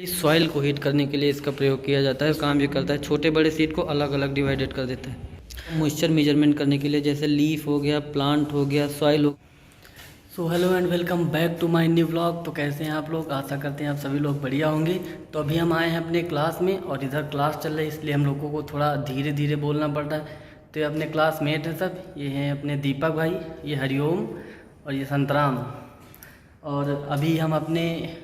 इस सॉइल को हीट करने के लिए इसका प्रयोग किया जाता है। काम ये करता है, छोटे बड़े सीड को अलग अलग डिवाइडेड कर देता है। मॉइस्चर मेजरमेंट करने के लिए जैसे लीफ हो गया, प्लांट हो गया, सॉइल हो। So hello and welcome back to my new vlog. तो कैसे हैं आप लोग? आशा करते हैं आप सभी लोग बढ़िया होंगे। तो अभी हम आए हैं अपने क्लास में और इधर क्लास चल रही है, इसलिए हम लोगों को थोड़ा धीरे धीरे बोलना पड़ रहा है। तो ये अपने क्लासमेट हैं सब, ये हैं अपने दीपक भाई, ये हरिओम और ये संतराम। और अभी हम अपने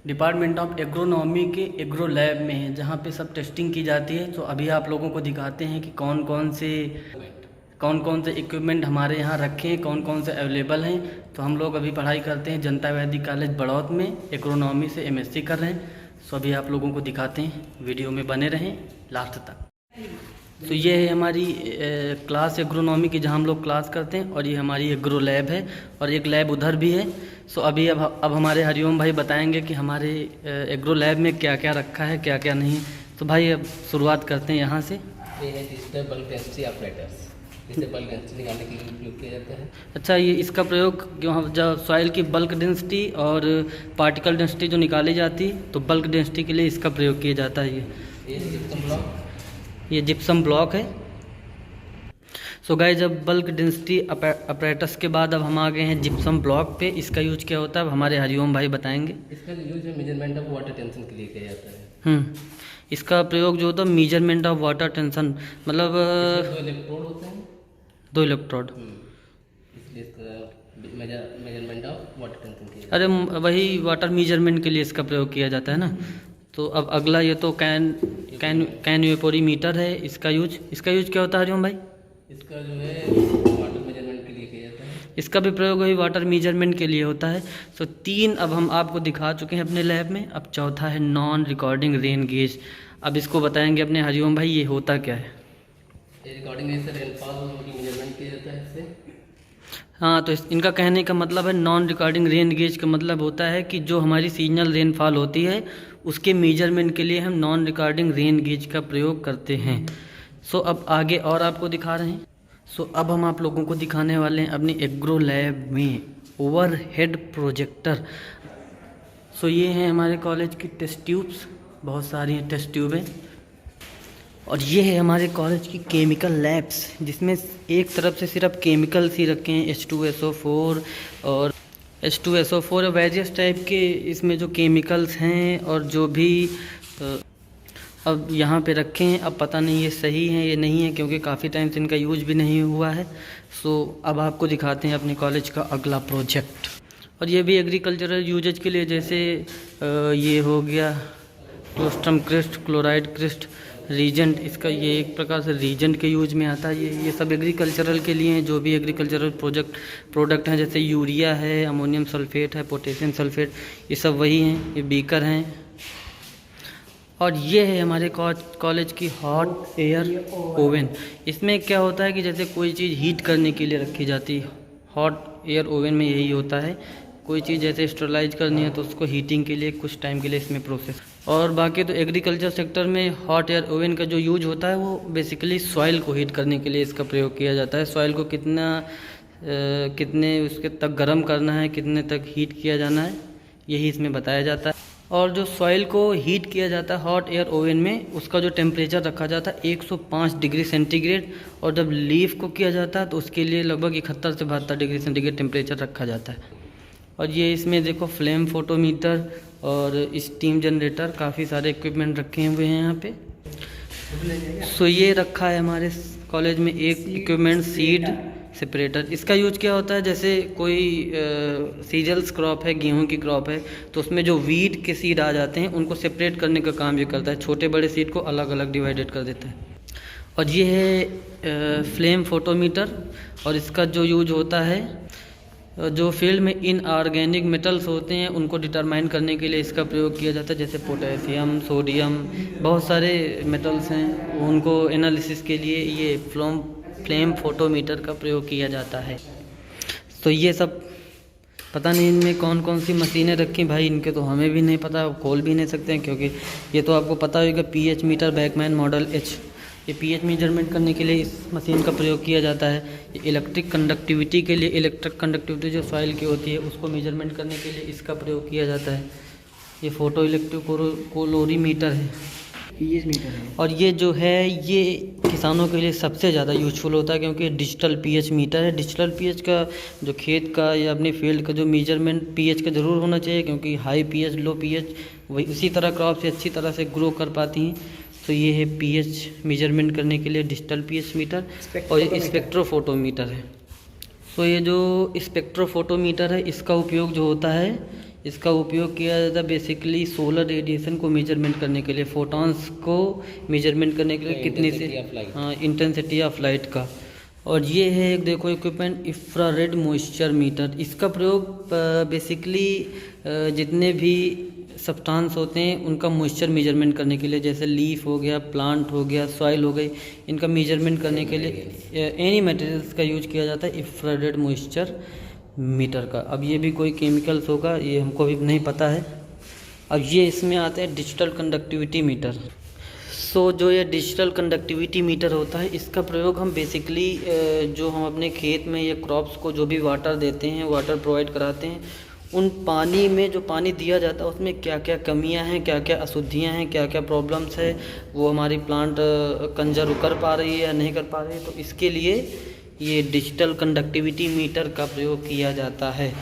डिपार्टमेंट ऑफ एग्रोनॉमी के एग्रो लैब में हैं, जहाँ पे सब टेस्टिंग की जाती है। तो अभी आप लोगों को दिखाते हैं कि कौन कौन से इक्विपमेंट हमारे यहाँ रखे हैं, कौन कौन से अवेलेबल हैं। तो हम लोग अभी पढ़ाई करते हैं जनता वैदिक कॉलेज बड़ौत में, एग्रोनॉमी से एमएससी कर रहे हैं। सो अभी आप लोगों को दिखाते हैं, वीडियो में बने रहें लास्ट तक। तो ये है हमारी क्लास एग्रोनॉमी की, जहाँ हम लोग क्लास करते हैं, और ये हमारी एग्रो लैब है और एक लैब उधर भी है। सो अभी अब हमारे हरिओम भाई बताएंगे कि हमारे एग्रो लैब में क्या क्या रखा है, क्या क्या नहीं। तो भाई अब शुरुआत करते हैं यहाँ से। ये है डिजिटल बल्क डेंसिटी ऑपरेटर्स, जिसे बल्क डेंसिटी निकालने के लिए उपयोग किया जाता है। अच्छा, ये इसका प्रयोग क्यों, जब सॉइल की बल्क डेंसिटी और पार्टिकल डेंसिटी जो निकाली जाती है, तो बल्क डेंसिटी के लिए इसका प्रयोग किया जाता है। ये जिप्सम ब्लॉक, ये जिप्सम ब्लॉक है। सो गाइस, जब बल्क डेंसिटी अपरेटस के बाद अब हम आ गए हैं जिप्सम ब्लॉक पे। इसका यूज क्या होता है अब हमारे हरिओम भाई बताएंगे। इसका जो यूज है मेजरमेंट ऑफ वाटर टेंशन के लिए किया जाता है। इसका प्रयोग जो होता है मेजरमेंट ऑफ वाटर टेंशन, मतलब दो इलेक्ट्रोड होते हैं। दो इलेक्ट्रोड, इसलिए इसका मेजरमेंट ऑफ वाटर टेंशन किया जाता अरे वही वाटर मेजरमेंट के लिए इसका प्रयोग किया जाता है ना। तो अब अगला ये तो कैन वेपोरीमीटर है। इसका यूज क्या होता है हरिओम भाई? इसका जो है वाटर मेजरमेंट के लिए किया जाता है। इसका भी प्रयोग वही वाटर मेजरमेंट के लिए होता है। सो 3 अब हम आपको दिखा चुके हैं अपने लैब में। अब चौथा है नॉन रिकॉर्डिंग रेन गेज। अब इसको बताएंगे अपने हरिओम भाई, ये होता क्या है? ये रिकॉर्डिंग गेज से रेनफॉल की मेजरमेंट किया जाता है इससे। हाँ, तो इनका कहने का मतलब है नॉन रिकॉर्डिंग रेन गेज का मतलब होता है कि जो हमारी सीजनल रेनफॉल होती है उसके मेजरमेंट के लिए हम नॉन रिकॉर्डिंग रेन गेज का प्रयोग करते हैं। सो अब आगे और आपको दिखा रहे हैं। सो अब हम आप लोगों को दिखाने वाले हैं अपनी एग्रो लैब में ओवरहेड प्रोजेक्टर। सो ये हैं हमारे कॉलेज की टेस्ट ट्यूब्स, बहुत सारी हैं टेस्ट ट्यूबें। और ये है हमारे कॉलेज की केमिकल लैब्स, जिसमें एक तरफ से सिर्फ केमिकल्स ही रखे हैं, H2SO4 और H2SO4 वेरियस टाइप के इसमें जो केमिकल्स हैं और जो भी अब यहाँ पे रखे हैं। अब पता नहीं ये सही है ये नहीं है, क्योंकि काफ़ी टाइम से इनका यूज भी नहीं हुआ है। सो अब आपको दिखाते हैं अपने कॉलेज का अगला प्रोजेक्ट। और ये भी एग्रीकल्चरल यूजेज के लिए, जैसे ये हो गया क्लोस्ट्रम क्रिस्ट, क्लोराइड क्रिस्ट, रीजेंट। इसका ये एक प्रकार से रीजेंट के यूज में आता है। ये सब एग्रीकल्चरल के लिए हैं, जो भी एग्रीकल्चरल प्रोडक्ट हैं, जैसे यूरिया है, अमोनियम सल्फेट है, पोटेशियम सल्फेट, ये सब वही हैं। ये बीकर हैं। और ये है हमारे कॉलेज की हॉट एयर ओवन। इसमें क्या होता है कि जैसे कोई चीज़ हीट करने के लिए रखी जाती है, हॉट एयर ओवन में यही होता है। कोई चीज़ जैसे स्टरलाइज करनी है तो उसको हीटिंग के लिए कुछ टाइम के लिए इसमें प्रोसेस। और बाकी तो एग्रीकल्चर सेक्टर में हॉट एयर ओवन का जो यूज होता है वो बेसिकली सॉइल को हीट करने के लिए इसका प्रयोग किया जाता है। सॉइल को कितने उसके तक गर्म करना है, कितने तक हीट किया जाना है, यही इसमें बताया जाता है। और जो सॉइल को हीट किया जाता है हॉट एयर ओवन में, उसका जो टेम्परेचर रखा जाता है 105 डिग्री सेंटीग्रेड। और जब लीफ को किया जाता है तो उसके लिए लगभग 71 से 72 डिग्री सेंटीग्रेड टेम्परेचर रखा जाता है। और ये इसमें देखो फ्लेम फोटोमीटर और स्टीम जनरेटर, काफ़ी सारे इक्विपमेंट रखे हुए हैं यहाँ पे। सो ये रखा है हमारे कॉलेज में एक इक्विपमेंट, सीड सेपरेटर। इसका यूज क्या होता है, जैसे कोई सीरियल्स क्रॉप है, गेहूं की क्रॉप है, तो उसमें जो वीट के सीड आ जाते हैं उनको सेपरेट करने का काम ये करता है। छोटे बड़े सीड को अलग अलग डिवाइडेड कर देता है। और ये है फ्लेम फोटोमीटर। और इसका जो यूज होता है, जो फील्ड में इनऑर्गेनिक मेटल्स होते हैं उनको डिटरमाइन करने के लिए इसका प्रयोग किया जाता है, जैसे पोटेशियम, सोडियम, बहुत सारे मेटल्स हैं, उनको एनालिसिस के लिए ये फ्लेम फोटोमीटर का प्रयोग किया जाता है। तो ये सब पता नहीं इनमें कौन कौन सी मशीनें रखी भाई, इनके तो हमें भी नहीं पता, खोल भी नहीं सकते हैं, क्योंकि ये तो आपको पता होगा pH meter, Beckmann model H। ये पीएच मेजरमेंट करने के लिए इस मशीन का प्रयोग किया जाता है। ये इलेक्ट्रिक कंडक्टिविटी के लिए, इलेक्ट्रिक कंडक्टिविटी जो सॉइल की होती है उसको मेजरमेंट करने के लिए इसका प्रयोग किया जाता है। ये फोटो इलेक्ट्रोकोलोरीमीटर है, पीएच मीटर है। और ये जो है ये किसानों के लिए सबसे ज़्यादा यूज़फुल होता है, क्योंकि डिजिटल पीएच मीटर है। डिजिटल पीएच का जो खेत का या अपने फील्ड का जो मेजरमेंट पीएच का ज़रूर होना चाहिए, क्योंकि हाई पीएच लो पीएच वही उसी तरह क्रॉप से अच्छी तरह से ग्रो कर पाती हैं। तो ये है पीएच मेजरमेंट करने के लिए डिजिटल पीएच मीटर, और ये स्पेक्ट्रोफोटोमीटर है। तो ये जो स्पेक्ट्रोफोटोमीटर है इसका उपयोग जो होता है, इसका उपयोग किया जाता है बेसिकली सोलर रेडिएशन को मेजरमेंट करने के लिए, फोटॉन्स को मेजरमेंट करने के लिए कितनी से इंटेंसिटी ऑफ लाइट का। और ये है एक देखो इक्विपमेंट इंफ्रारेड मॉइस्चर मीटर। इसका प्रयोग बेसिकली जितने भी सब्सटेंस होते हैं उनका मॉइस्चर मेजरमेंट करने के लिए, जैसे लीफ हो गया, प्लांट हो गया, सॉइल हो गई, इनका मेजरमेंट करने के लिए एनी मटेरियल्स का यूज किया जाता है इंफ्रारेड मॉइस्चर मीटर का। अब ये भी कोई केमिकल्स होगा, ये हमको भी नहीं पता है। अब ये इसमें आते हैं डिजिटल कंडक्टिविटी मीटर। सो जो ये डिजिटल कंडक्टिविटी मीटर होता है इसका प्रयोग हम बेसिकली जो हम अपने खेत में या क्रॉप्स को जो भी वाटर देते हैं, वाटर प्रोवाइड कराते हैं, उन पानी में जो पानी दिया जाता है उसमें क्या क्या कमियां हैं, क्या क्या अशुद्धियां हैं, क्या क्या प्रॉब्लम्स है, वो हमारी प्लांट कंजर्व कर पा रही है या नहीं कर पा रही है। तो इसके लिए ये डिजिटल कंडक्टिविटी मीटर का प्रयोग किया जाता है।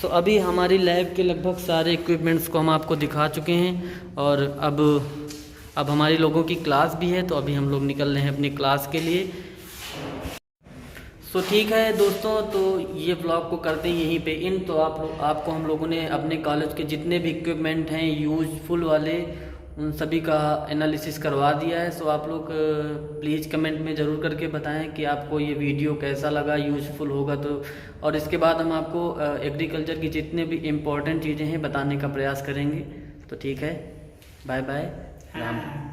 तो अभी हमारी लैब के लगभग सारे इक्विपमेंट्स को हम आपको दिखा चुके हैं, और अब हमारी लोगों की क्लास भी है, तो अभी हम लोग निकल रहे हैं अपनी क्लास के लिए। सो ठीक है दोस्तों, तो ये ब्लॉग को करते हैं यहीं पे इन। तो आपको हम लोगों ने अपने कॉलेज के जितने भी इक्विपमेंट हैं यूजफुल वाले, उन सभी का एनालिसिस करवा दिया है। सो आप लोग प्लीज़ कमेंट में ज़रूर करके बताएं कि आपको ये वीडियो कैसा लगा, यूजफुल होगा तो। और इसके बाद हम आपको एग्रीकल्चर की जितने भी इम्पोर्टेंट चीज़ें हैं बताने का प्रयास करेंगे। तो ठीक है, बाय बाय, राम।